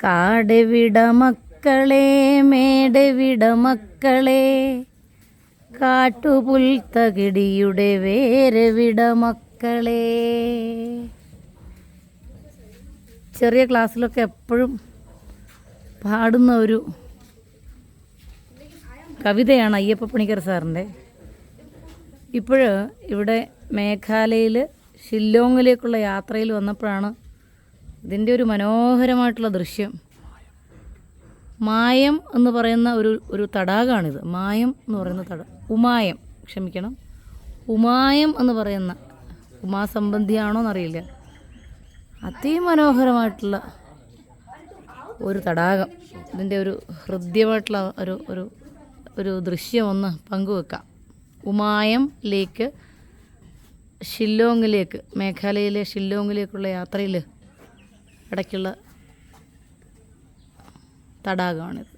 കാടെവിട മക്കളെ മേടെവിട മക്കളെ, കാട്ടുപുൽത്തകിടിയുടെ വേരെവിട മക്കളെ. ചെറിയ ക്ലാസ്സിലൊക്കെ എപ്പോഴും പാടുന്ന ഒരു കവിതയാണ് അയ്യപ്പ പണിക്കർ സാറിൻ്റെ. ഇവിടെ മേഘാലയയിൽ ഷില്ലോങ്ങിലേക്കുള്ള യാത്രയിൽ വന്നപ്പോഴാണ് ഇതിൻ്റെ ഒരു മനോഹരമായിട്ടുള്ള ദൃശ്യം. മായം എന്ന് പറയുന്ന ഒരു തടാകമാണിത്. മായം എന്ന് പറയുന്ന ഉമായം എന്ന് പറയുന്ന ഉമാസംബന്ധിയാണോ എന്നറിയില്ല. അതിമനോഹരമായിട്ടുള്ള ഒരു തടാകം. ഇതിൻ്റെ ഒരു ഹൃദ്യമായിട്ടുള്ള ഒരു ദൃശ്യം ഒന്ന് പങ്കുവെക്കാം. ഉമായം ലേക്ക് ഷില്ലോങ്ങിലേക്ക്, മേഘാലയയിലെ ഷില്ലോങ്ങിലേക്കുള്ള യാത്രയിൽ ഇടയ്ക്കുള്ള തടാകമാണിത്.